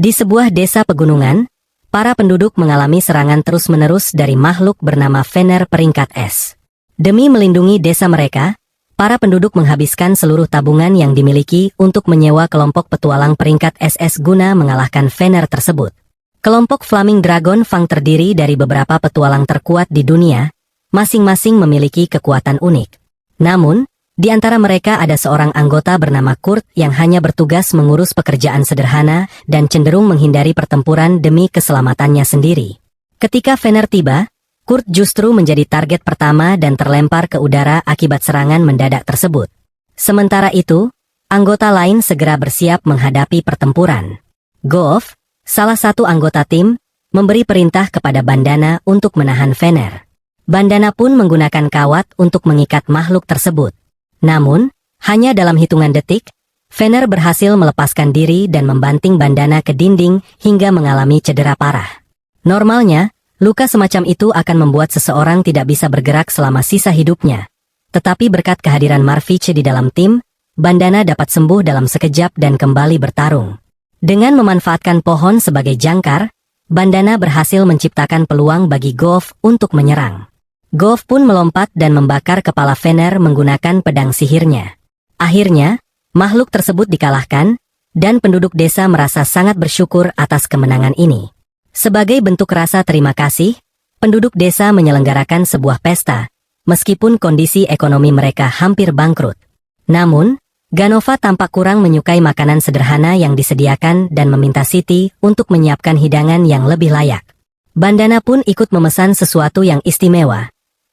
Di sebuah desa pegunungan, para penduduk mengalami serangan terus-menerus dari makhluk bernama Fener peringkat es. Demi melindungi desa mereka, para penduduk menghabiskan seluruh tabungan yang dimiliki untuk menyewa kelompok petualang peringkat SS guna mengalahkan Fener tersebut. Kelompok Flaming Dragon Fang terdiri dari beberapa petualang terkuat di dunia, masing-masing memiliki kekuatan unik. Namun, di antara mereka ada seorang anggota bernama Kurt yang hanya bertugas mengurus pekerjaan sederhana dan cenderung menghindari pertempuran demi keselamatannya sendiri. Ketika Fener tiba, Kurt justru menjadi target pertama dan terlempar ke udara akibat serangan mendadak tersebut. Sementara itu, anggota lain segera bersiap menghadapi pertempuran. Goof, salah satu anggota tim, memberi perintah kepada Bandana untuk menahan Fener. Bandana pun menggunakan kawat untuk mengikat makhluk tersebut. Namun, hanya dalam hitungan detik, Fener berhasil melepaskan diri dan membanting Bandana ke dinding hingga mengalami cedera parah. Normalnya, luka semacam itu akan membuat seseorang tidak bisa bergerak selama sisa hidupnya. Tetapi berkat kehadiran Marvice di dalam tim, Bandana dapat sembuh dalam sekejap dan kembali bertarung. Dengan memanfaatkan pohon sebagai jangkar, Bandana berhasil menciptakan peluang bagi Goof untuk menyerang. Goof pun melompat dan membakar kepala Fener menggunakan pedang sihirnya. Akhirnya, makhluk tersebut dikalahkan, dan penduduk desa merasa sangat bersyukur atas kemenangan ini. Sebagai bentuk rasa terima kasih, penduduk desa menyelenggarakan sebuah pesta, meskipun kondisi ekonomi mereka hampir bangkrut. Namun, Ganova tampak kurang menyukai makanan sederhana yang disediakan dan meminta Siti untuk menyiapkan hidangan yang lebih layak. Bandana pun ikut memesan sesuatu yang istimewa,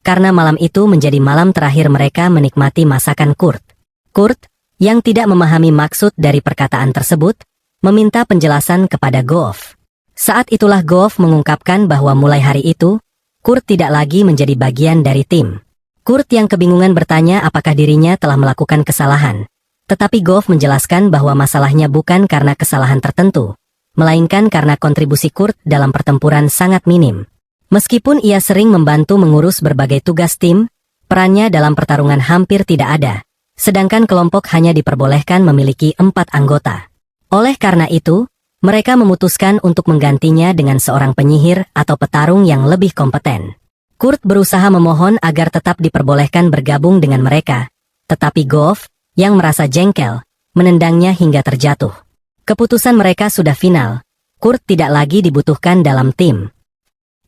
karena malam itu menjadi malam terakhir mereka menikmati masakan Kurt. Kurt, yang tidak memahami maksud dari perkataan tersebut, meminta penjelasan kepada Goof. Saat itulah Goof mengungkapkan bahwa mulai hari itu, Kurt tidak lagi menjadi bagian dari tim. Kurt yang kebingungan bertanya apakah dirinya telah melakukan kesalahan. Tetapi Goof menjelaskan bahwa masalahnya bukan karena kesalahan tertentu, melainkan karena kontribusi Kurt dalam pertempuran sangat minim. Meskipun ia sering membantu mengurus berbagai tugas tim, perannya dalam pertarungan hampir tidak ada, sedangkan kelompok hanya diperbolehkan memiliki 4 anggota. Oleh karena itu, mereka memutuskan untuk menggantinya dengan seorang penyihir atau petarung yang lebih kompeten. Kurt berusaha memohon agar tetap diperbolehkan bergabung dengan mereka, tetapi Goof, yang merasa jengkel, menendangnya hingga terjatuh. Keputusan mereka sudah final, Kurt tidak lagi dibutuhkan dalam tim.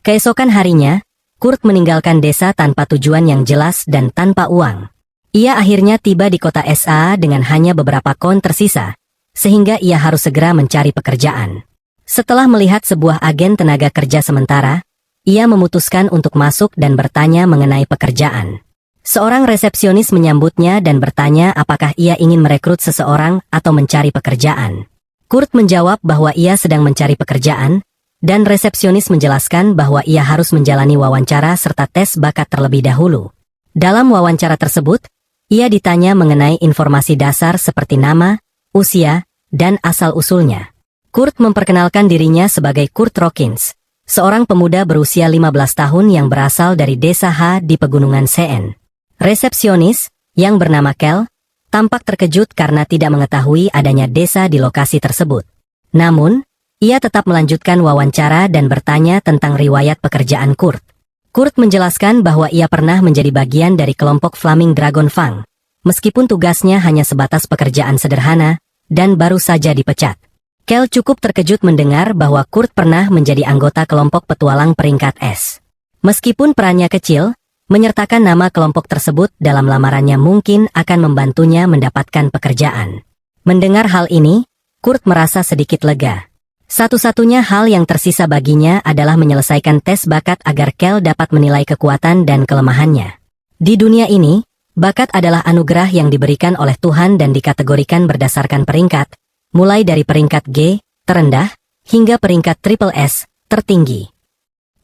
Keesokan harinya, Kurt meninggalkan desa tanpa tujuan yang jelas dan tanpa uang. Ia akhirnya tiba di kota SA dengan hanya beberapa koin tersisa, sehingga ia harus segera mencari pekerjaan. Setelah melihat sebuah agen tenaga kerja sementara, ia memutuskan untuk masuk dan bertanya mengenai pekerjaan. Seorang resepsionis menyambutnya dan bertanya apakah ia ingin merekrut seseorang atau mencari pekerjaan. Kurt menjawab bahwa ia sedang mencari pekerjaan, dan resepsionis menjelaskan bahwa ia harus menjalani wawancara serta tes bakat terlebih dahulu. Dalam wawancara tersebut, ia ditanya mengenai informasi dasar seperti nama, usia, dan asal-usulnya. Kurt memperkenalkan dirinya sebagai Kurt Rockins, seorang pemuda berusia 15 tahun yang berasal dari desa H di pegunungan CN. Resepsionis, yang bernama Kel, tampak terkejut karena tidak mengetahui adanya desa di lokasi tersebut. Namun, ia tetap melanjutkan wawancara dan bertanya tentang riwayat pekerjaan Kurt. Kurt menjelaskan bahwa ia pernah menjadi bagian dari kelompok Flaming Dragon Fang, meskipun tugasnya hanya sebatas pekerjaan sederhana, dan baru saja dipecat. Kel cukup terkejut mendengar bahwa Kurt pernah menjadi anggota kelompok petualang peringkat S. Meskipun perannya kecil, menyertakan nama kelompok tersebut dalam lamarannya mungkin akan membantunya mendapatkan pekerjaan. Mendengar hal ini, Kurt merasa sedikit lega. Satu-satunya hal yang tersisa baginya adalah menyelesaikan tes bakat agar Kel dapat menilai kekuatan dan kelemahannya. Di dunia ini, bakat adalah anugerah yang diberikan oleh Tuhan dan dikategorikan berdasarkan peringkat, mulai dari peringkat G, terendah, hingga peringkat triple S, tertinggi.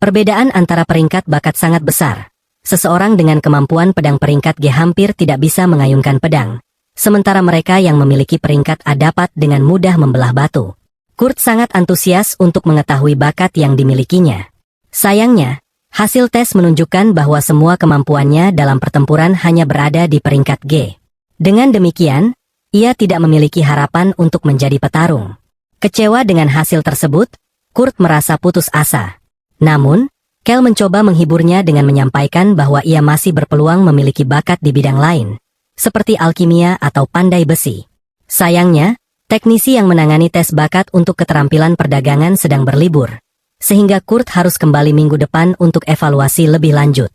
Perbedaan antara peringkat bakat sangat besar. Seseorang dengan kemampuan pedang peringkat G hampir tidak bisa mengayunkan pedang, sementara mereka yang memiliki peringkat A dapat dengan mudah membelah batu. Kurt sangat antusias untuk mengetahui bakat yang dimilikinya. Sayangnya, hasil tes menunjukkan bahwa semua kemampuannya dalam pertempuran hanya berada di peringkat G. Dengan demikian, ia tidak memiliki harapan untuk menjadi petarung. Kecewa dengan hasil tersebut, Kurt merasa putus asa. Namun, Kel mencoba menghiburnya dengan menyampaikan bahwa ia masih berpeluang memiliki bakat di bidang lain, seperti alkimia atau pandai besi. Sayangnya, teknisi yang menangani tes bakat untuk keterampilan perdagangan sedang berlibur, sehingga Kurt harus kembali minggu depan untuk evaluasi lebih lanjut.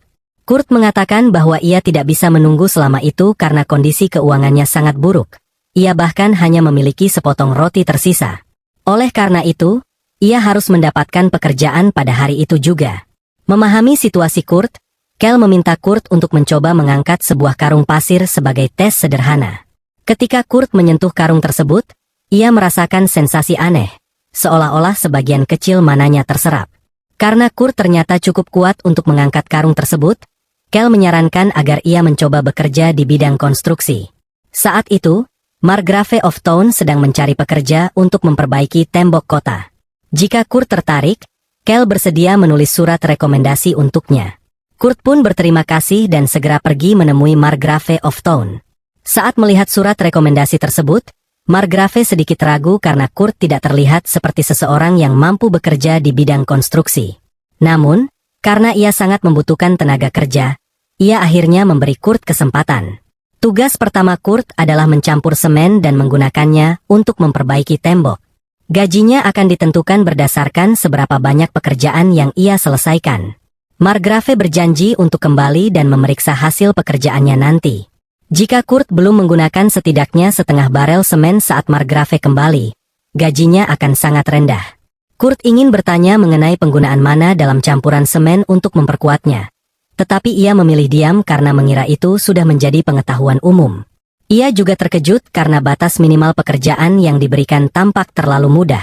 Kurt mengatakan bahwa ia tidak bisa menunggu selama itu karena kondisi keuangannya sangat buruk. Ia bahkan hanya memiliki sepotong roti tersisa. Oleh karena itu, ia harus mendapatkan pekerjaan pada hari itu juga. Memahami situasi Kurt, Kel meminta Kurt untuk mencoba mengangkat sebuah karung pasir sebagai tes sederhana. Ketika Kurt menyentuh karung tersebut, ia merasakan sensasi aneh, seolah-olah sebagian kecil mananya terserap. Karena Kurt ternyata cukup kuat untuk mengangkat karung tersebut, Kel menyarankan agar ia mencoba bekerja di bidang konstruksi. Saat itu, Margrave of Town sedang mencari pekerja untuk memperbaiki tembok kota. Jika Kurt tertarik, Kel bersedia menulis surat rekomendasi untuknya. Kurt pun berterima kasih dan segera pergi menemui Margrave of Town. Saat melihat surat rekomendasi tersebut, Margrave sedikit ragu karena Kurt tidak terlihat seperti seseorang yang mampu bekerja di bidang konstruksi. Namun, karena ia sangat membutuhkan tenaga kerja, ia akhirnya memberi Kurt kesempatan. Tugas pertama Kurt adalah mencampur semen dan menggunakannya untuk memperbaiki tembok. Gajinya akan ditentukan berdasarkan seberapa banyak pekerjaan yang ia selesaikan. Margrave berjanji untuk kembali dan memeriksa hasil pekerjaannya nanti. Jika Kurt belum menggunakan setidaknya setengah barel semen saat Margrave kembali, gajinya akan sangat rendah. Kurt ingin bertanya mengenai penggunaan mana dalam campuran semen untuk memperkuatnya. Tetapi ia memilih diam karena mengira itu sudah menjadi pengetahuan umum. Ia juga terkejut karena batas minimal pekerjaan yang diberikan tampak terlalu mudah.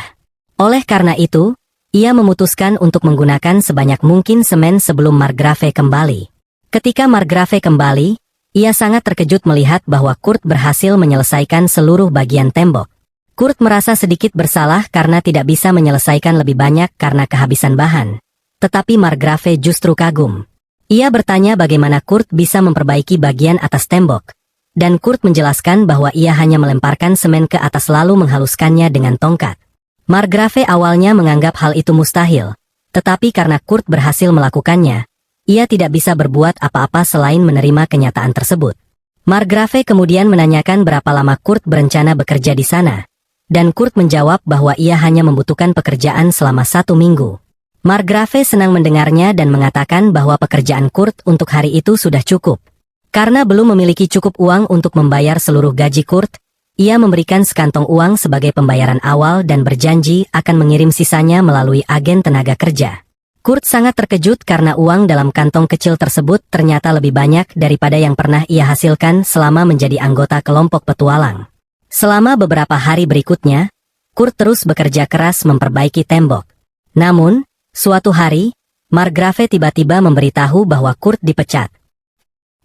Oleh karena itu, ia memutuskan untuk menggunakan sebanyak mungkin semen sebelum Margrave kembali. Ketika Margrave kembali, ia sangat terkejut melihat bahwa Kurt berhasil menyelesaikan seluruh bagian tembok. Kurt merasa sedikit bersalah karena tidak bisa menyelesaikan lebih banyak karena kehabisan bahan. Tetapi Margrave justru kagum. Ia bertanya bagaimana Kurt bisa memperbaiki bagian atas tembok. Dan Kurt menjelaskan bahwa ia hanya melemparkan semen ke atas lalu menghaluskannya dengan tongkat. Margrave awalnya menganggap hal itu mustahil. Tetapi karena Kurt berhasil melakukannya, ia tidak bisa berbuat apa-apa selain menerima kenyataan tersebut. Margrave kemudian menanyakan berapa lama Kurt berencana bekerja di sana. Dan Kurt menjawab bahwa ia hanya membutuhkan pekerjaan selama 1 minggu. Margrave senang mendengarnya dan mengatakan bahwa pekerjaan Kurt untuk hari itu sudah cukup. Karena belum memiliki cukup uang untuk membayar seluruh gaji Kurt, ia memberikan sekantong uang sebagai pembayaran awal dan berjanji akan mengirim sisanya melalui agen tenaga kerja. Kurt sangat terkejut karena uang dalam kantong kecil tersebut ternyata lebih banyak daripada yang pernah ia hasilkan selama menjadi anggota kelompok petualang. Selama beberapa hari berikutnya, Kurt terus bekerja keras memperbaiki tembok. Namun, suatu hari, Margrave tiba-tiba memberitahu bahwa Kurt dipecat.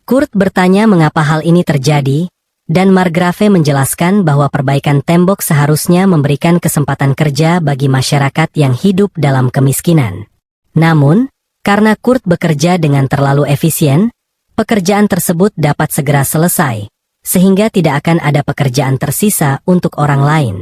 Kurt bertanya mengapa hal ini terjadi, dan Margrave menjelaskan bahwa perbaikan tembok seharusnya memberikan kesempatan kerja bagi masyarakat yang hidup dalam kemiskinan. Namun, karena Kurt bekerja dengan terlalu efisien, pekerjaan tersebut dapat segera selesai, sehingga tidak akan ada pekerjaan tersisa untuk orang lain.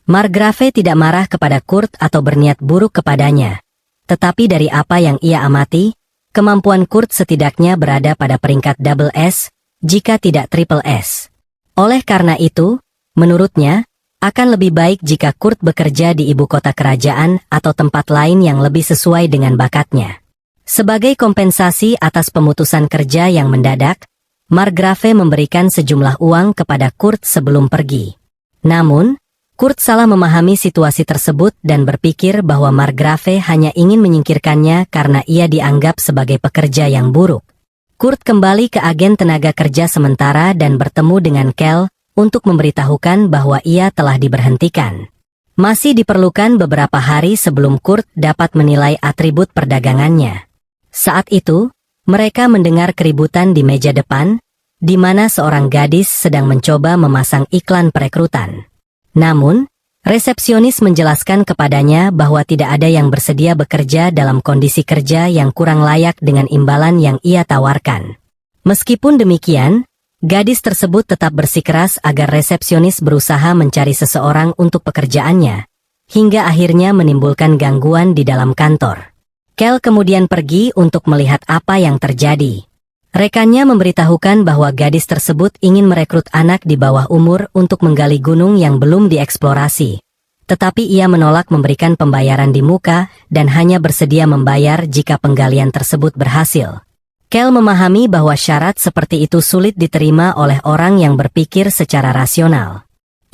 Margrave tidak marah kepada Kurt atau berniat buruk kepadanya. Tetapi dari apa yang ia amati, kemampuan Kurt setidaknya berada pada peringkat double S, jika tidak triple S. Oleh karena itu, menurutnya, akan lebih baik jika Kurt bekerja di ibu kota kerajaan atau tempat lain yang lebih sesuai dengan bakatnya. Sebagai kompensasi atas pemutusan kerja yang mendadak, Margrave memberikan sejumlah uang kepada Kurt sebelum pergi. Namun, Kurt salah memahami situasi tersebut dan berpikir bahwa Margrave hanya ingin menyingkirkannya karena ia dianggap sebagai pekerja yang buruk. Kurt kembali ke agen tenaga kerja sementara dan bertemu dengan Kel untuk memberitahukan bahwa ia telah diberhentikan. Masih diperlukan beberapa hari sebelum Kurt dapat menilai atribut perdagangannya. Saat itu, mereka mendengar keributan di meja depan, di mana seorang gadis sedang mencoba memasang iklan perekrutan. Namun, resepsionis menjelaskan kepadanya bahwa tidak ada yang bersedia bekerja dalam kondisi kerja yang kurang layak dengan imbalan yang ia tawarkan. Meskipun demikian, gadis tersebut tetap bersikeras agar resepsionis berusaha mencari seseorang untuk pekerjaannya, hingga akhirnya menimbulkan gangguan di dalam kantor. Kel kemudian pergi untuk melihat apa yang terjadi. Rekannya memberitahukan bahwa gadis tersebut ingin merekrut anak di bawah umur untuk menggali gunung yang belum dieksplorasi. Tetapi ia menolak memberikan pembayaran di muka dan hanya bersedia membayar jika penggalian tersebut berhasil. Kel memahami bahwa syarat seperti itu sulit diterima oleh orang yang berpikir secara rasional.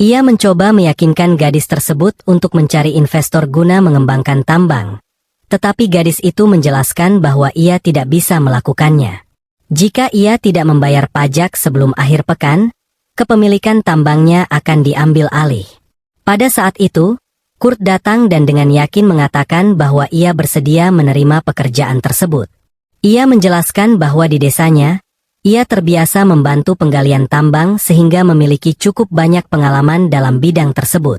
Ia mencoba meyakinkan gadis tersebut untuk mencari investor guna mengembangkan tambang. Tetapi gadis itu menjelaskan bahwa ia tidak bisa melakukannya. Jika ia tidak membayar pajak sebelum akhir pekan, kepemilikan tambangnya akan diambil alih. Pada saat itu, Kurt datang dan dengan yakin mengatakan bahwa ia bersedia menerima pekerjaan tersebut. Ia menjelaskan bahwa di desanya, ia terbiasa membantu penggalian tambang sehingga memiliki cukup banyak pengalaman dalam bidang tersebut.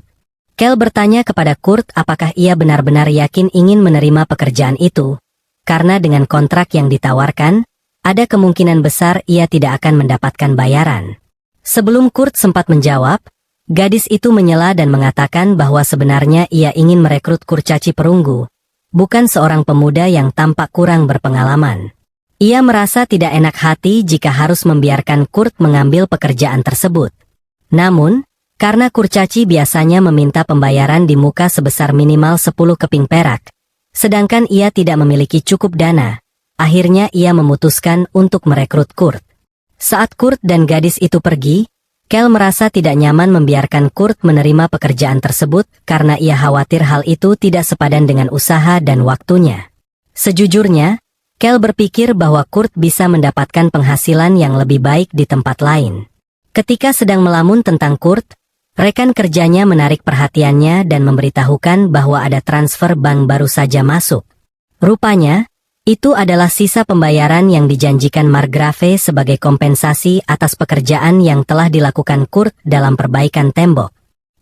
Kel bertanya kepada Kurt apakah ia benar-benar yakin ingin menerima pekerjaan itu, karena dengan kontrak yang ditawarkan, ada kemungkinan besar ia tidak akan mendapatkan bayaran. Sebelum Kurt sempat menjawab, gadis itu menyela dan mengatakan bahwa sebenarnya ia ingin merekrut kurcaci perunggu, bukan seorang pemuda yang tampak kurang berpengalaman. Ia merasa tidak enak hati jika harus membiarkan Kurt mengambil pekerjaan tersebut. Namun, karena kurcaci biasanya meminta pembayaran di muka sebesar minimal 10 keping perak, sedangkan ia tidak memiliki cukup dana, akhirnya ia memutuskan untuk merekrut Kurt. Saat Kurt dan gadis itu pergi, Kel merasa tidak nyaman membiarkan Kurt menerima pekerjaan tersebut karena ia khawatir hal itu tidak sepadan dengan usaha dan waktunya. Sejujurnya, Kel berpikir bahwa Kurt bisa mendapatkan penghasilan yang lebih baik di tempat lain. Ketika sedang melamun tentang Kurt, rekan kerjanya menarik perhatiannya dan memberitahukan bahwa ada transfer bank baru saja masuk. Rupanya, itu adalah sisa pembayaran yang dijanjikan Margrave sebagai kompensasi atas pekerjaan yang telah dilakukan Kurt dalam perbaikan tembok.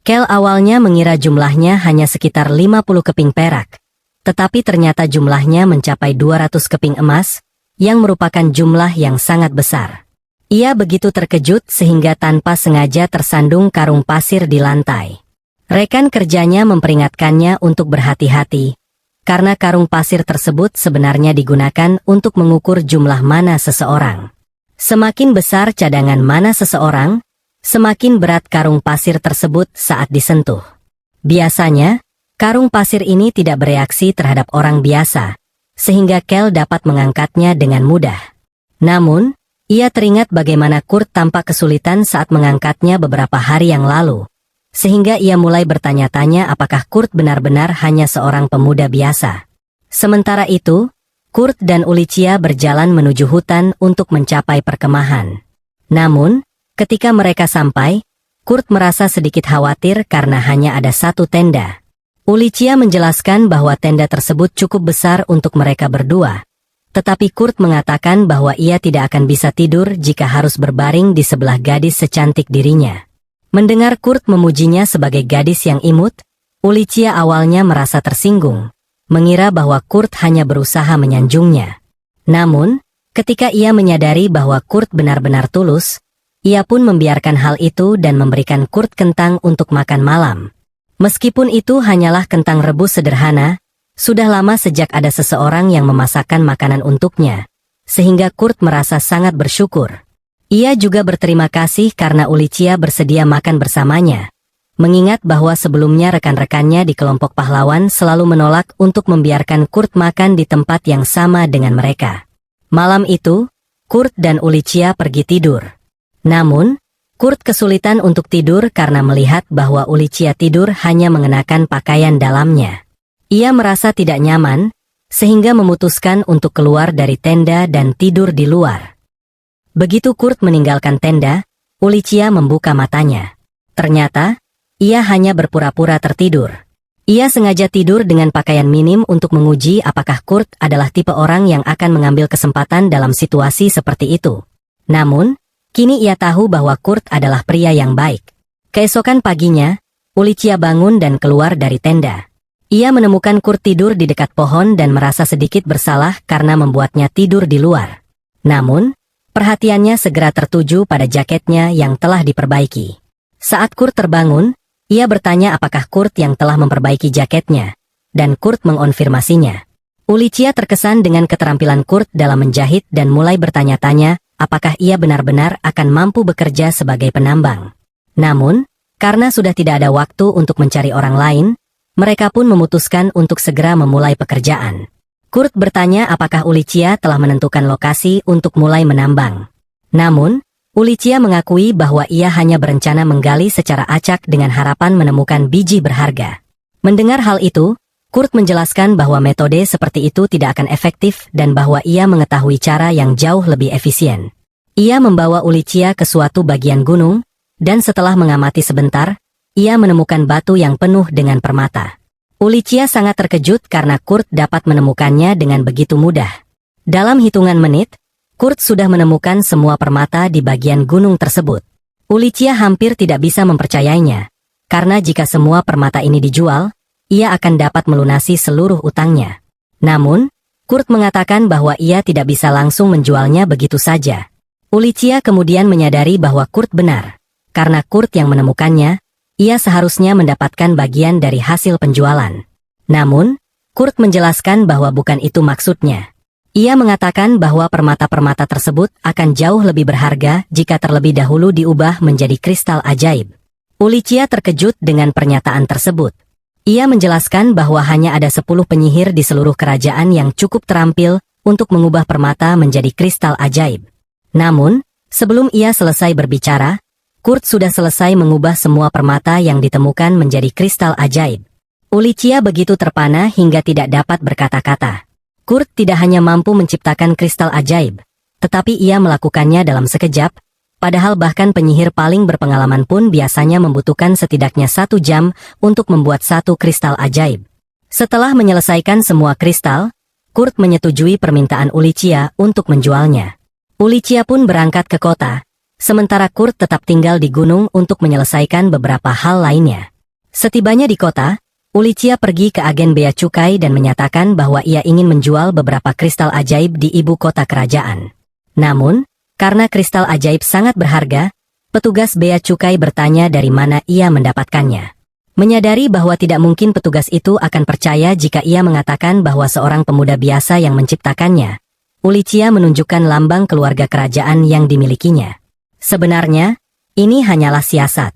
Kel awalnya mengira jumlahnya hanya sekitar 50 keping perak, tetapi ternyata jumlahnya mencapai 200 keping emas, yang merupakan jumlah yang sangat besar. Ia begitu terkejut sehingga tanpa sengaja tersandung karung pasir di lantai. Rekan kerjanya memperingatkannya untuk berhati-hati, karena karung pasir tersebut sebenarnya digunakan untuk mengukur jumlah mana seseorang. Semakin besar cadangan mana seseorang, semakin berat karung pasir tersebut saat disentuh. Biasanya, karung pasir ini tidak bereaksi terhadap orang biasa, sehingga Kel dapat mengangkatnya dengan mudah. Namun, ia teringat bagaimana Kurt tampak kesulitan saat mengangkatnya beberapa hari yang lalu, sehingga ia mulai bertanya-tanya apakah Kurt benar-benar hanya seorang pemuda biasa. Sementara itu, Kurt dan Ulicia berjalan menuju hutan untuk mencapai perkemahan. Namun, ketika mereka sampai, Kurt merasa sedikit khawatir karena hanya ada satu tenda. Ulicia menjelaskan bahwa tenda tersebut cukup besar untuk mereka berdua, tetapi Kurt mengatakan bahwa ia tidak akan bisa tidur jika harus berbaring di sebelah gadis secantik dirinya. Mendengar Kurt memujinya sebagai gadis yang imut, Ulicia awalnya merasa tersinggung, mengira bahwa Kurt hanya berusaha menyanjungnya. Namun, ketika ia menyadari bahwa Kurt benar-benar tulus, ia pun membiarkan hal itu dan memberikan Kurt kentang untuk makan malam. Meskipun itu hanyalah kentang rebus sederhana, sudah lama sejak ada seseorang yang memasakkan makanan untuknya, sehingga Kurt merasa sangat bersyukur. Ia juga berterima kasih karena Ulicia bersedia makan bersamanya, mengingat bahwa sebelumnya rekan-rekannya di kelompok pahlawan selalu menolak untuk membiarkan Kurt makan di tempat yang sama dengan mereka. Malam itu, Kurt dan Ulicia pergi tidur. Namun, Kurt kesulitan untuk tidur karena melihat bahwa Ulicia tidur hanya mengenakan pakaian dalamnya. Ia merasa tidak nyaman, sehingga memutuskan untuk keluar dari tenda dan tidur di luar. Begitu Kurt meninggalkan tenda, Ulicia membuka matanya. Ternyata, ia hanya berpura-pura tertidur. Ia sengaja tidur dengan pakaian minim untuk menguji apakah Kurt adalah tipe orang yang akan mengambil kesempatan dalam situasi seperti itu. Namun, kini ia tahu bahwa Kurt adalah pria yang baik. Keesokan paginya, Ulicia bangun dan keluar dari tenda. Ia menemukan Kurt tidur di dekat pohon dan merasa sedikit bersalah karena membuatnya tidur di luar. Namun, perhatiannya segera tertuju pada jaketnya yang telah diperbaiki. Saat Kurt terbangun, Ia bertanya apakah Kurt yang telah memperbaiki jaketnya, dan Kurt mengonfirmasinya. Ulicia terkesan dengan keterampilan Kurt dalam menjahit dan mulai bertanya-tanya apakah ia benar-benar akan mampu bekerja sebagai penambang. Namun, karena sudah tidak ada waktu untuk mencari orang lain, mereka pun memutuskan untuk segera memulai pekerjaan. Kurt bertanya apakah Ulicia telah menentukan lokasi untuk mulai menambang. Namun, Ulicia mengakui bahwa ia hanya berencana menggali secara acak dengan harapan menemukan biji berharga. Mendengar hal itu, Kurt menjelaskan bahwa metode seperti itu tidak akan efektif dan bahwa ia mengetahui cara yang jauh lebih efisien. Ia membawa Ulicia ke suatu bagian gunung, dan setelah mengamati sebentar, ia menemukan batu yang penuh dengan permata. Ulicia sangat terkejut karena Kurt dapat menemukannya dengan begitu mudah. Dalam hitungan menit, Kurt sudah menemukan semua permata di bagian gunung tersebut. Ulicia hampir tidak bisa mempercayainya, karena jika semua permata ini dijual, ia akan dapat melunasi seluruh utangnya. Namun, Kurt mengatakan bahwa ia tidak bisa langsung menjualnya begitu saja. Ulicia kemudian menyadari bahwa Kurt benar. Karena Kurt yang menemukannya, ia seharusnya mendapatkan bagian dari hasil penjualan. Namun, Kurt menjelaskan bahwa bukan itu maksudnya. Ia mengatakan bahwa permata-permata tersebut akan jauh lebih berharga jika terlebih dahulu diubah menjadi kristal ajaib. Ulicia terkejut dengan pernyataan tersebut. Ia menjelaskan bahwa hanya ada 10 penyihir di seluruh kerajaan yang cukup terampil untuk mengubah permata menjadi kristal ajaib. Namun, sebelum ia selesai berbicara, Kurt sudah selesai mengubah semua permata yang ditemukan menjadi kristal ajaib. Ulicia begitu terpana hingga tidak dapat berkata-kata. Kurt tidak hanya mampu menciptakan kristal ajaib, tetapi ia melakukannya dalam sekejap, padahal bahkan penyihir paling berpengalaman pun biasanya membutuhkan setidaknya 1 jam untuk membuat satu kristal ajaib. Setelah menyelesaikan semua kristal, Kurt menyetujui permintaan Ulicia untuk menjualnya. Ulicia pun berangkat ke kota, sementara Kurt tetap tinggal di gunung untuk menyelesaikan beberapa hal lainnya. Setibanya di kota, Ulicia pergi ke agen bea cukai dan menyatakan bahwa ia ingin menjual beberapa kristal ajaib di ibu kota kerajaan. Namun, karena kristal ajaib sangat berharga, petugas bea cukai bertanya dari mana ia mendapatkannya. Menyadari bahwa tidak mungkin petugas itu akan percaya jika ia mengatakan bahwa seorang pemuda biasa yang menciptakannya, Ulicia menunjukkan lambang keluarga kerajaan yang dimilikinya. Sebenarnya, ini hanyalah siasat.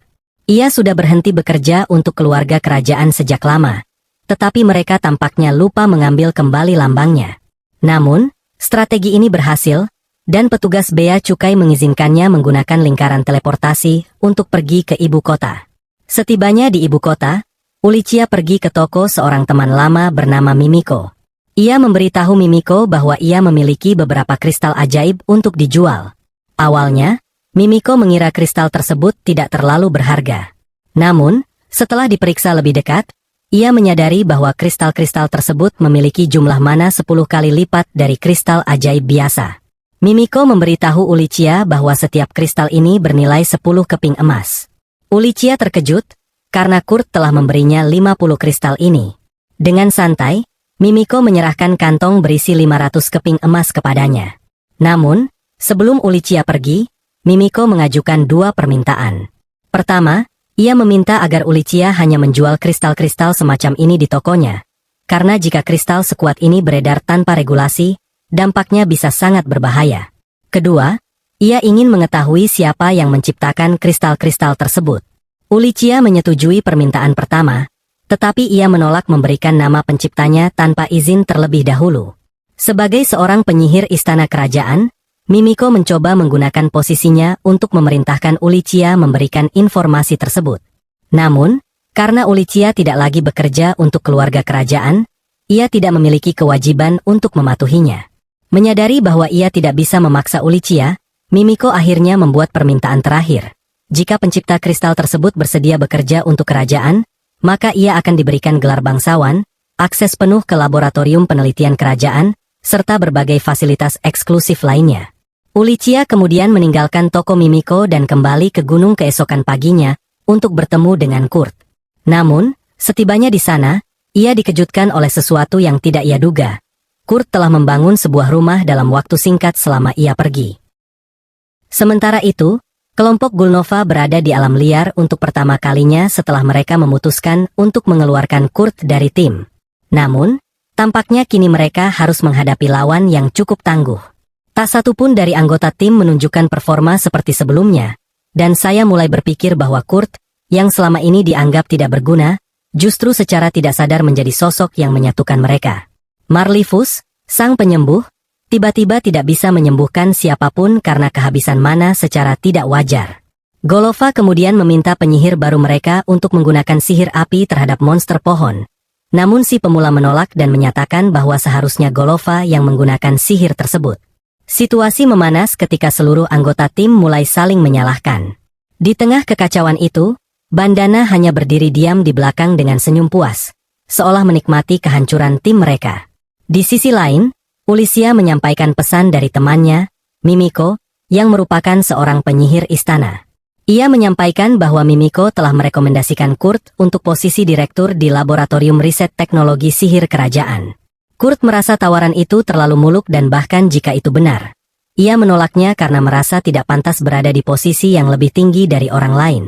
Ia sudah berhenti bekerja untuk keluarga kerajaan sejak lama, tetapi mereka tampaknya lupa mengambil kembali lambangnya. Namun, strategi ini berhasil, dan petugas bea cukai mengizinkannya menggunakan lingkaran teleportasi untuk pergi ke ibu kota. Setibanya di ibu kota, Ulicia pergi ke toko seorang teman lama bernama Mimiko. Ia memberitahu Mimiko bahwa ia memiliki beberapa kristal ajaib untuk dijual. Awalnya, Mimiko mengira kristal tersebut tidak terlalu berharga. Namun, setelah diperiksa lebih dekat, ia menyadari bahwa kristal-kristal tersebut memiliki jumlah mana 10 kali lipat dari kristal ajaib biasa. Mimiko memberitahu Ulicia bahwa setiap kristal ini bernilai 10 keping emas. Ulicia terkejut, karena Kurt telah memberinya 50 kristal ini. Dengan santai, Mimiko menyerahkan kantong berisi 500 keping emas kepadanya. Namun, sebelum Ulicia pergi, Mimiko mengajukan 2 permintaan. Pertama, ia meminta agar Ulicia hanya menjual kristal-kristal semacam ini di tokonya, karena jika kristal sekuat ini beredar tanpa regulasi, dampaknya bisa sangat berbahaya. Kedua, ia ingin mengetahui siapa yang menciptakan kristal-kristal tersebut. Ulicia menyetujui permintaan pertama, tetapi ia menolak memberikan nama penciptanya tanpa izin terlebih dahulu. Sebagai seorang penyihir istana kerajaan, Mimiko mencoba menggunakan posisinya untuk memerintahkan Ulicia memberikan informasi tersebut. Namun, karena Ulicia tidak lagi bekerja untuk keluarga kerajaan, ia tidak memiliki kewajiban untuk mematuhinya. Menyadari bahwa ia tidak bisa memaksa Ulicia, Mimiko akhirnya membuat permintaan terakhir. Jika pencipta kristal tersebut bersedia bekerja untuk kerajaan, maka ia akan diberikan gelar bangsawan, akses penuh ke laboratorium penelitian kerajaan, serta berbagai fasilitas eksklusif lainnya. Ulicia kemudian meninggalkan toko Mimiko dan kembali ke gunung keesokan paginya untuk bertemu dengan Kurt. Namun, setibanya di sana, ia dikejutkan oleh sesuatu yang tidak ia duga. Kurt telah membangun sebuah rumah dalam waktu singkat selama ia pergi. Sementara itu, Kelompok Gulnova berada di alam liar untuk pertama kalinya setelah mereka memutuskan untuk mengeluarkan Kurt dari tim. Namun, tampaknya kini mereka harus menghadapi lawan yang cukup tangguh. Tak satu pun dari anggota tim menunjukkan performa seperti sebelumnya, dan saya mulai berpikir bahwa Kurt, yang selama ini dianggap tidak berguna, justru secara tidak sadar menjadi sosok yang menyatukan mereka. Marlifus, sang penyembuh, tiba-tiba tidak bisa menyembuhkan siapapun karena kehabisan mana secara tidak wajar. Golova kemudian meminta penyihir baru mereka untuk menggunakan sihir api terhadap monster pohon. Namun si pemula menolak dan menyatakan bahwa seharusnya Golova yang menggunakan sihir tersebut. Situasi memanas ketika seluruh anggota tim mulai saling menyalahkan. Di tengah kekacauan itu, Bandana hanya berdiri diam di belakang dengan senyum puas, seolah menikmati kehancuran tim mereka. Di sisi lain, Ulisya menyampaikan pesan dari temannya, Mimiko, yang merupakan seorang penyihir istana. Ia menyampaikan bahwa Mimiko telah merekomendasikan Kurt untuk posisi direktur di Laboratorium Riset Teknologi Sihir Kerajaan. Kurt merasa tawaran itu terlalu muluk dan bahkan jika itu benar, ia menolaknya karena merasa tidak pantas berada di posisi yang lebih tinggi dari orang lain.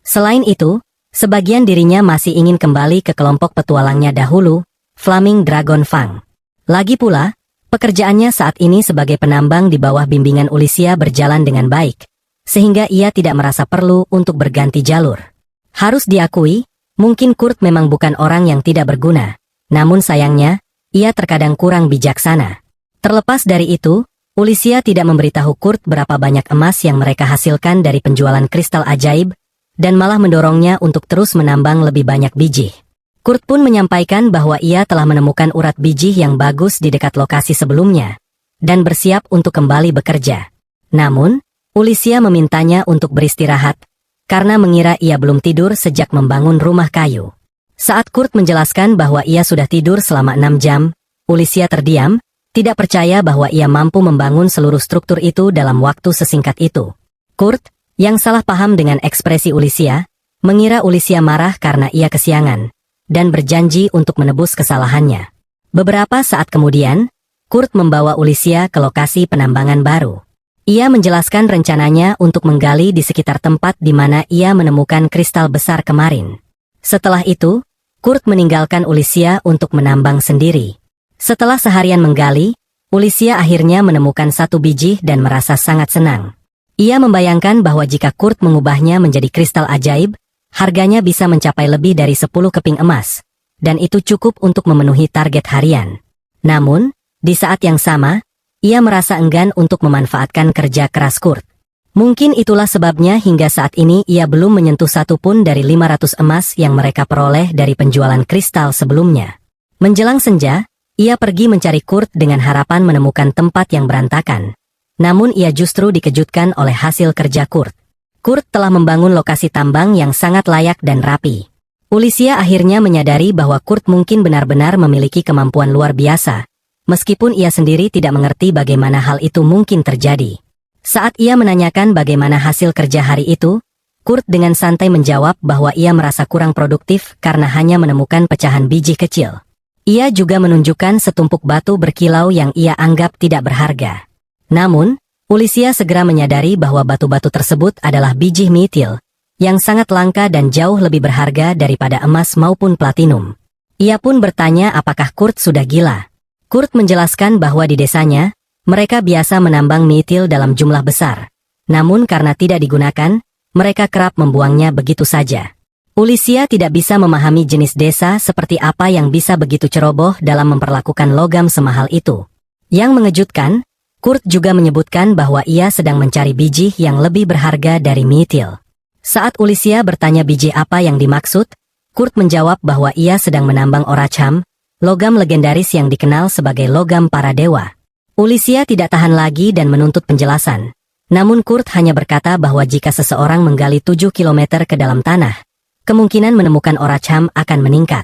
Selain itu, sebagian dirinya masih ingin kembali ke kelompok petualangnya dahulu, Flaming Dragon Fang. Lagi pula, pekerjaannya saat ini sebagai penambang di bawah bimbingan Ulisya berjalan dengan baik, sehingga ia tidak merasa perlu untuk berganti jalur. Harus diakui, mungkin Kurt memang bukan orang yang tidak berguna, namun sayangnya, ia terkadang kurang bijaksana. Terlepas dari itu, Ulisya tidak memberitahu Kurt berapa banyak emas yang mereka hasilkan dari penjualan kristal ajaib, dan malah mendorongnya untuk terus menambang lebih banyak biji. Kurt pun menyampaikan bahwa ia telah menemukan urat biji yang bagus di dekat lokasi sebelumnya, dan bersiap untuk kembali bekerja. Namun, Ulisya memintanya untuk beristirahat, karena mengira ia belum tidur sejak membangun rumah kayu. Saat Kurt menjelaskan bahwa ia sudah tidur selama 6 jam, Ulisya terdiam, tidak percaya bahwa ia mampu membangun seluruh struktur itu dalam waktu sesingkat itu. Kurt, yang salah paham dengan ekspresi Ulisya, mengira Ulisya marah karena ia kesiangan, dan berjanji untuk menebus kesalahannya. Beberapa saat kemudian, Kurt membawa Ulisya ke lokasi penambangan baru. Ia menjelaskan rencananya untuk menggali di sekitar tempat di mana ia menemukan kristal besar kemarin. Setelah itu, Kurt meninggalkan Ulisya untuk menambang sendiri. Setelah seharian menggali, Ulisya akhirnya menemukan satu biji dan merasa sangat senang. Ia membayangkan bahwa jika Kurt mengubahnya menjadi kristal ajaib, harganya bisa mencapai lebih dari 10 keping emas, dan itu cukup untuk memenuhi target harian. Namun, di saat yang sama, ia merasa enggan untuk memanfaatkan kerja keras Kurt. Mungkin itulah sebabnya hingga saat ini ia belum menyentuh satu pun dari 500 emas yang mereka peroleh dari penjualan kristal sebelumnya. Menjelang senja, ia pergi mencari Kurt dengan harapan menemukan tempat yang berantakan. Namun ia justru dikejutkan oleh hasil kerja Kurt. Kurt telah membangun lokasi tambang yang sangat layak dan rapi. Ulisya akhirnya menyadari bahwa Kurt mungkin benar-benar memiliki kemampuan luar biasa, meskipun ia sendiri tidak mengerti bagaimana hal itu mungkin terjadi. Saat ia menanyakan bagaimana hasil kerja hari itu, Kurt dengan santai menjawab bahwa ia merasa kurang produktif karena hanya menemukan pecahan biji kecil. Ia juga menunjukkan setumpuk batu berkilau yang ia anggap tidak berharga. Namun, Ulisya segera menyadari bahwa batu-batu tersebut adalah biji mitil, yang sangat langka dan jauh lebih berharga daripada emas maupun platinum. Ia pun bertanya apakah Kurt sudah gila. Kurt menjelaskan bahwa di desanya, mereka biasa menambang mitil dalam jumlah besar. Namun karena tidak digunakan, mereka kerap membuangnya begitu saja. Ulisya tidak bisa memahami jenis desa seperti apa yang bisa begitu ceroboh dalam memperlakukan logam semahal itu. Yang mengejutkan, Kurt juga menyebutkan bahwa ia sedang mencari biji yang lebih berharga dari mitil. Saat Ulisya bertanya biji apa yang dimaksud, Kurt menjawab bahwa ia sedang menambang oracham, logam legendaris yang dikenal sebagai logam para dewa. Ulisya tidak tahan lagi dan menuntut penjelasan. Namun Kurt hanya berkata bahwa jika seseorang menggali 7 kilometer ke dalam tanah, kemungkinan menemukan oracham akan meningkat.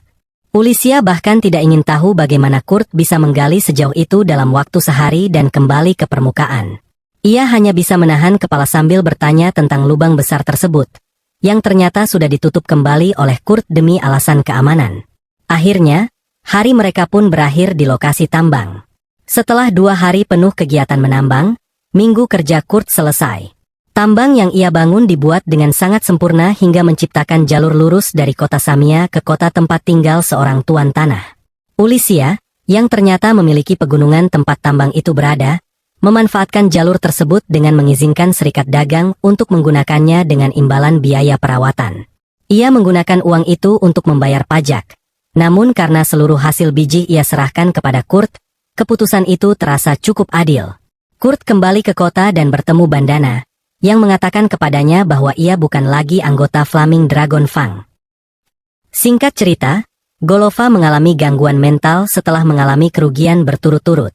Ulisya bahkan tidak ingin tahu bagaimana Kurt bisa menggali sejauh itu dalam waktu sehari dan kembali ke permukaan. Ia hanya bisa menahan kepala sambil bertanya tentang lubang besar tersebut, yang ternyata sudah ditutup kembali oleh Kurt demi alasan keamanan. Akhirnya, hari mereka pun berakhir di lokasi tambang. Setelah 2 hari penuh kegiatan menambang, minggu kerja Kurt selesai. Tambang yang ia bangun dibuat dengan sangat sempurna hingga menciptakan jalur lurus dari kota Samia ke kota tempat tinggal seorang tuan tanah. Ulisia, yang ternyata memiliki pegunungan tempat tambang itu berada, memanfaatkan jalur tersebut dengan mengizinkan serikat dagang untuk menggunakannya dengan imbalan biaya perawatan. Ia menggunakan uang itu untuk membayar pajak. Namun karena seluruh hasil biji ia serahkan kepada Kurt, keputusan itu terasa cukup adil. Kurt kembali ke kota dan bertemu Bandana, yang mengatakan kepadanya bahwa ia bukan lagi anggota Flaming Dragon Fang. Singkat cerita, Golova mengalami gangguan mental setelah mengalami kerugian berturut-turut.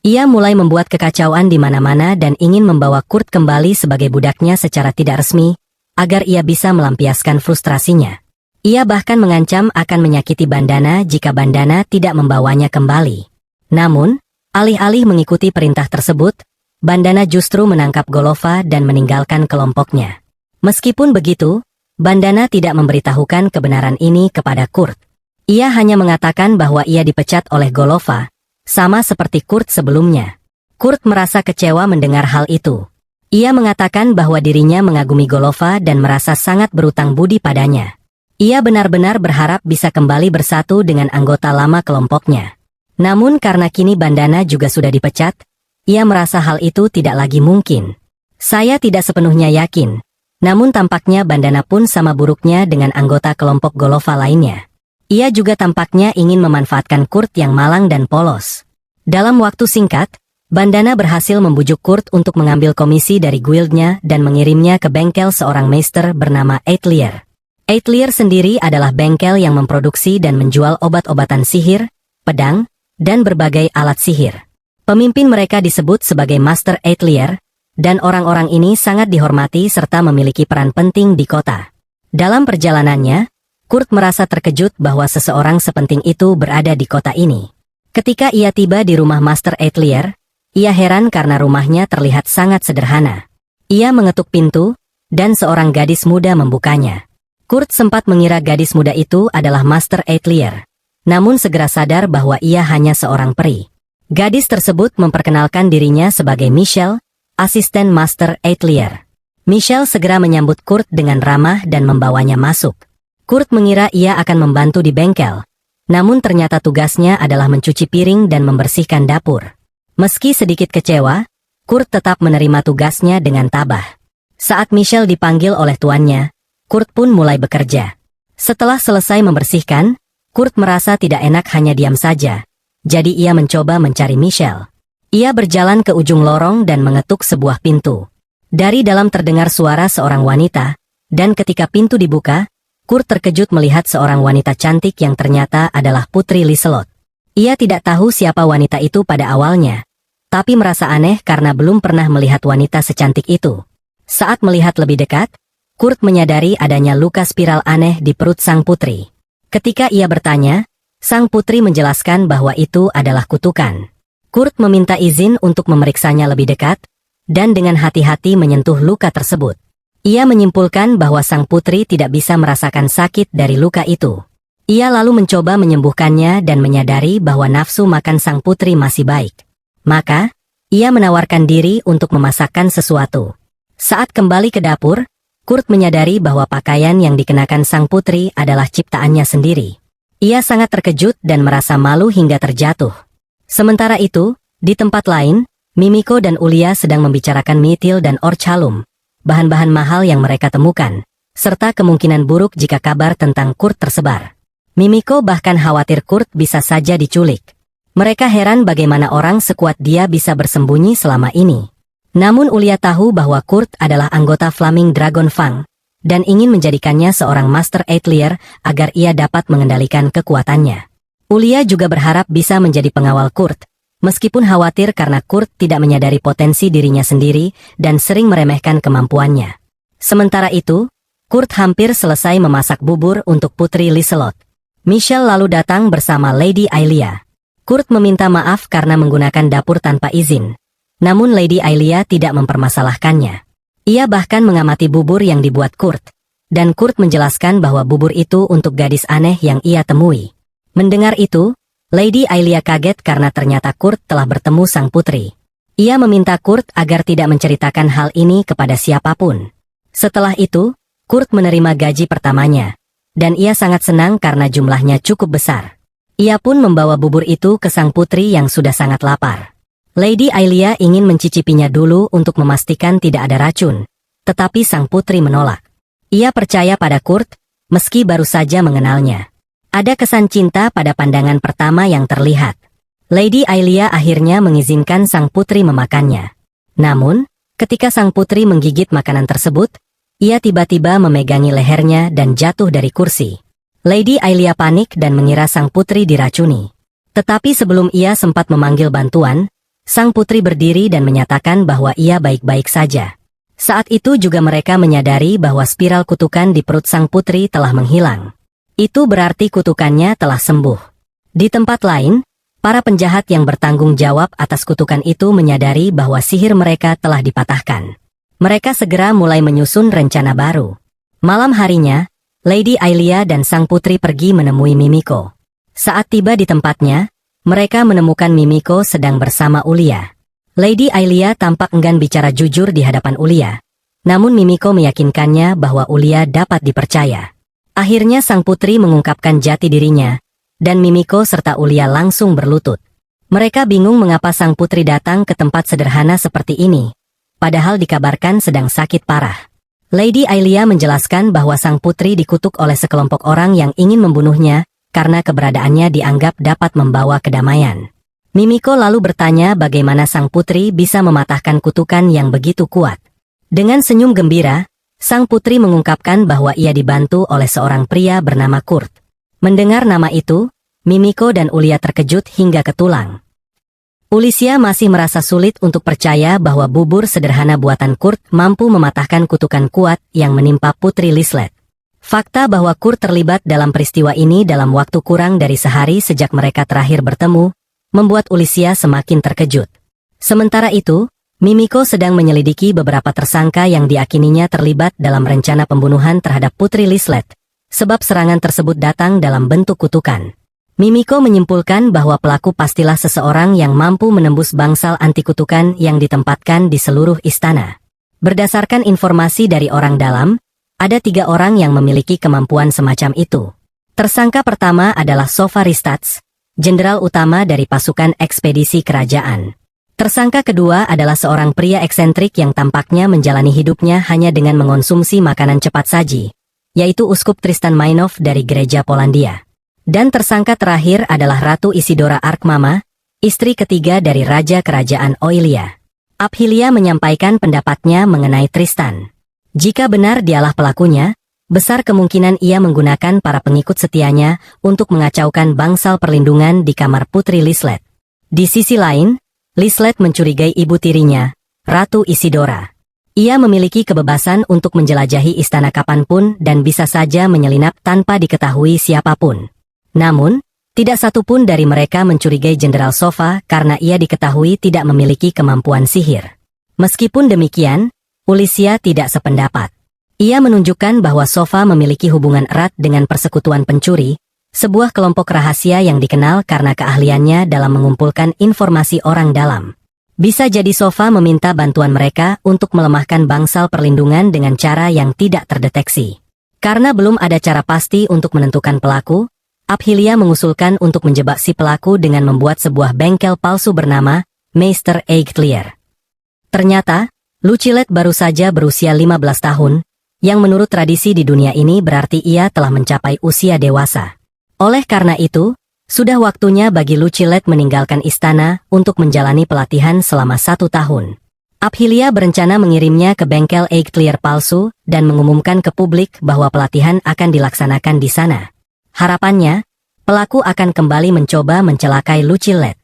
Ia mulai membuat kekacauan di mana-mana dan ingin membawa Kurt kembali sebagai budaknya secara tidak resmi, agar ia bisa melampiaskan frustrasinya. Ia bahkan mengancam akan menyakiti Bandana jika Bandana tidak membawanya kembali. Namun, alih-alih mengikuti perintah tersebut, Bandana justru menangkap Golova dan meninggalkan kelompoknya. Meskipun begitu, Bandana tidak memberitahukan kebenaran ini kepada Kurt. Ia hanya mengatakan bahwa ia dipecat oleh Golova, sama seperti Kurt sebelumnya. Kurt merasa kecewa mendengar hal itu. Ia mengatakan bahwa dirinya mengagumi Golova dan merasa sangat berutang budi padanya. Ia benar-benar berharap bisa kembali bersatu dengan anggota lama kelompoknya. Namun karena kini Bandana juga sudah dipecat, ia merasa hal itu tidak lagi mungkin. Saya tidak sepenuhnya yakin, namun tampaknya Bandana pun sama buruknya dengan anggota kelompok Golova lainnya. Ia juga tampaknya ingin memanfaatkan Kurt yang malang dan polos. Dalam waktu singkat, Bandana berhasil membujuk Kurt untuk mengambil komisi dari guildnya dan mengirimnya ke bengkel seorang meister bernama Eitlier. Eitlier sendiri adalah bengkel yang memproduksi dan menjual obat-obatan sihir, pedang, dan berbagai alat sihir. Pemimpin mereka disebut sebagai Master Eitlier, dan orang-orang ini sangat dihormati serta memiliki peran penting di kota. Dalam perjalanannya, Kurt merasa terkejut bahwa seseorang sepenting itu berada di kota ini. Ketika ia tiba di rumah Master Eitlier, ia heran karena rumahnya terlihat sangat sederhana. Ia mengetuk pintu, dan seorang gadis muda membukanya. Kurt sempat mengira gadis muda itu adalah Master Eitlier, namun segera sadar bahwa ia hanya seorang peri. Gadis tersebut memperkenalkan dirinya sebagai Michelle, asisten Master Eitlier. Michelle segera menyambut Kurt dengan ramah dan membawanya masuk. Kurt mengira ia akan membantu di bengkel, namun ternyata tugasnya adalah mencuci piring dan membersihkan dapur. Meski sedikit kecewa, Kurt tetap menerima tugasnya dengan tabah. Saat Michelle dipanggil oleh tuannya, Kurt pun mulai bekerja. Setelah selesai membersihkan, Kurt merasa tidak enak hanya diam saja. Jadi ia mencoba mencari Michelle. Ia berjalan ke ujung lorong dan mengetuk sebuah pintu. Dari dalam terdengar suara seorang wanita, dan ketika pintu dibuka, Kurt terkejut melihat seorang wanita cantik yang ternyata adalah Putri Liselot. Ia tidak tahu siapa wanita itu pada awalnya, tapi merasa aneh karena belum pernah melihat wanita secantik itu. Saat melihat lebih dekat, Kurt menyadari adanya luka spiral aneh di perut sang putri. Ketika ia bertanya, sang putri menjelaskan bahwa itu adalah kutukan. Kurt meminta izin untuk memeriksanya lebih dekat, dan dengan hati-hati menyentuh luka tersebut. Ia menyimpulkan bahwa sang putri tidak bisa merasakan sakit dari luka itu. Ia lalu mencoba menyembuhkannya dan menyadari bahwa nafsu makan sang putri masih baik. Maka, ia menawarkan diri untuk memasakkan sesuatu. Saat kembali ke dapur, Kurt menyadari bahwa pakaian yang dikenakan sang putri adalah ciptaannya sendiri. Ia sangat terkejut dan merasa malu hingga terjatuh. Sementara itu, di tempat lain, Mimiko dan Ulia sedang membicarakan Mithil dan Orchalum, bahan-bahan mahal yang mereka temukan, serta kemungkinan buruk jika kabar tentang Kurt tersebar. Mimiko bahkan khawatir Kurt bisa saja diculik. Mereka heran bagaimana orang sekuat dia bisa bersembunyi selama ini. Namun Ulia tahu bahwa Kurt adalah anggota Flaming Dragon Fang, dan ingin menjadikannya seorang Master Eitlier agar ia dapat mengendalikan kekuatannya. Ulia juga berharap bisa menjadi pengawal Kurt, meskipun khawatir karena Kurt tidak menyadari potensi dirinya sendiri dan sering meremehkan kemampuannya. Sementara itu, Kurt hampir selesai memasak bubur untuk Putri Liselot. Michelle lalu datang bersama Lady Ailia. Kurt meminta maaf karena menggunakan dapur tanpa izin, namun Lady Ailia tidak mempermasalahkannya. Ia bahkan mengamati bubur yang dibuat Kurt, dan Kurt menjelaskan bahwa bubur itu untuk gadis aneh yang ia temui. Mendengar itu, Lady Ailia kaget karena ternyata Kurt telah bertemu sang putri. Ia meminta Kurt agar tidak menceritakan hal ini kepada siapapun. Setelah itu, Kurt menerima gaji pertamanya, dan ia sangat senang karena jumlahnya cukup besar. Ia pun membawa bubur itu ke sang putri yang sudah sangat lapar. Lady Aelia ingin mencicipinya dulu untuk memastikan tidak ada racun, tetapi sang putri menolak. Ia percaya pada Kurt, meski baru saja mengenalnya. Ada kesan cinta pada pandangan pertama yang terlihat. Lady Aelia akhirnya mengizinkan sang putri memakannya. Namun, ketika sang putri menggigit makanan tersebut, ia tiba-tiba memegangi lehernya dan jatuh dari kursi. Lady Aelia panik dan mengira sang putri diracuni. Tetapi sebelum ia sempat memanggil bantuan, sang putri berdiri dan menyatakan bahwa ia baik-baik saja. Saat itu juga mereka menyadari bahwa spiral kutukan di perut sang putri telah menghilang. Itu berarti kutukannya telah sembuh. Di tempat lain, para penjahat yang bertanggung jawab atas kutukan itu menyadari bahwa sihir mereka telah dipatahkan. Mereka segera mulai menyusun rencana baru. Malam harinya, Lady Aelia dan sang putri pergi menemui Mimiko. Saat tiba di tempatnya, mereka menemukan Mimiko sedang bersama Ulia. Lady Aelia tampak enggan bicara jujur di hadapan Ulia. Namun Mimiko meyakinkannya bahwa Ulia dapat dipercaya. Akhirnya sang putri mengungkapkan jati dirinya, dan Mimiko serta Ulia langsung berlutut. Mereka bingung mengapa sang putri datang ke tempat sederhana seperti ini, padahal dikabarkan sedang sakit parah. Lady Aelia menjelaskan bahwa sang putri dikutuk oleh sekelompok orang yang ingin membunuhnya, karena keberadaannya dianggap dapat membawa kedamaian. Mimiko lalu bertanya bagaimana sang putri bisa mematahkan kutukan yang begitu kuat. Dengan senyum gembira, sang putri mengungkapkan bahwa ia dibantu oleh seorang pria bernama Kurt. Mendengar nama itu, Mimiko dan Ulia terkejut hingga ke tulang. Ulisya masih merasa sulit untuk percaya bahwa bubur sederhana buatan Kurt mampu mematahkan kutukan kuat yang menimpa Putri Lislet. Fakta bahwa Kurt terlibat dalam peristiwa ini dalam waktu kurang dari sehari sejak mereka terakhir bertemu, membuat Ulisya semakin terkejut. Sementara itu, Mimiko sedang menyelidiki beberapa tersangka yang diakininya terlibat dalam rencana pembunuhan terhadap Putri Lislet, sebab serangan tersebut datang dalam bentuk kutukan. Mimiko menyimpulkan bahwa pelaku pastilah seseorang yang mampu menembus bangsal anti kutukan yang ditempatkan di seluruh istana. Berdasarkan informasi dari orang dalam, ada 3 orang yang memiliki kemampuan semacam itu. Tersangka pertama adalah Sova Ristats, jenderal utama dari pasukan ekspedisi kerajaan. Tersangka kedua adalah seorang pria eksentrik yang tampaknya menjalani hidupnya hanya dengan mengonsumsi makanan cepat saji, yaitu Uskup Tristan Mainov dari gereja Polandia. Dan tersangka terakhir adalah Ratu Isidora Arkmama, istri ketiga dari Raja Kerajaan Oilia. Abhilia menyampaikan pendapatnya mengenai Tristan. Jika benar dialah pelakunya, besar kemungkinan ia menggunakan para pengikut setianya untuk mengacaukan bangsal perlindungan di kamar Putri Lislet. Di sisi lain, Lislet mencurigai ibu tirinya, Ratu Isidora. Ia memiliki kebebasan untuk menjelajahi istana kapanpun dan bisa saja menyelinap tanpa diketahui siapapun. Namun, tidak satu pun dari mereka mencurigai Jenderal Sova karena ia diketahui tidak memiliki kemampuan sihir. Meskipun demikian, Ulisya tidak sependapat. Ia menunjukkan bahwa Sova memiliki hubungan erat dengan persekutuan pencuri, sebuah kelompok rahasia yang dikenal karena keahliannya dalam mengumpulkan informasi orang dalam. Bisa jadi Sova meminta bantuan mereka untuk melemahkan bangsal perlindungan dengan cara yang tidak terdeteksi. Karena belum ada cara pasti untuk menentukan pelaku, Abhilia mengusulkan untuk menjebak si pelaku dengan membuat sebuah bengkel palsu bernama Meister Eightlier. Ternyata, Lucillet baru saja berusia 15 tahun, yang menurut tradisi di dunia ini berarti ia telah mencapai usia dewasa. Oleh karena itu, sudah waktunya bagi Lucillet meninggalkan istana untuk menjalani pelatihan selama 1 tahun. Abhilia berencana mengirimnya ke bengkel Eightlier palsu dan mengumumkan ke publik bahwa pelatihan akan dilaksanakan di sana. Harapannya, pelaku akan kembali mencoba mencelakai Lucillet.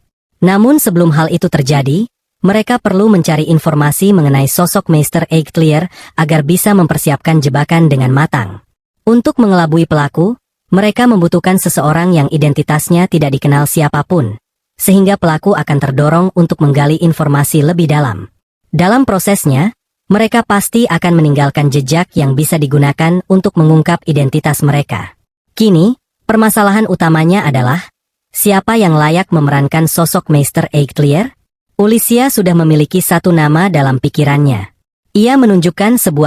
Namun sebelum hal itu terjadi, mereka perlu mencari informasi mengenai sosok Meister Eightlier agar bisa mempersiapkan jebakan dengan matang. Untuk mengelabui pelaku, mereka membutuhkan seseorang yang identitasnya tidak dikenal siapapun, sehingga pelaku akan terdorong untuk menggali informasi lebih dalam. Dalam prosesnya, mereka pasti akan meninggalkan jejak yang bisa digunakan untuk mengungkap identitas mereka. Kini, permasalahan utamanya adalah, siapa yang layak memerankan sosok Meister Eightlier? Ulysses sudah memiliki satu nama dalam pikirannya. Ia menunjukkan sebuah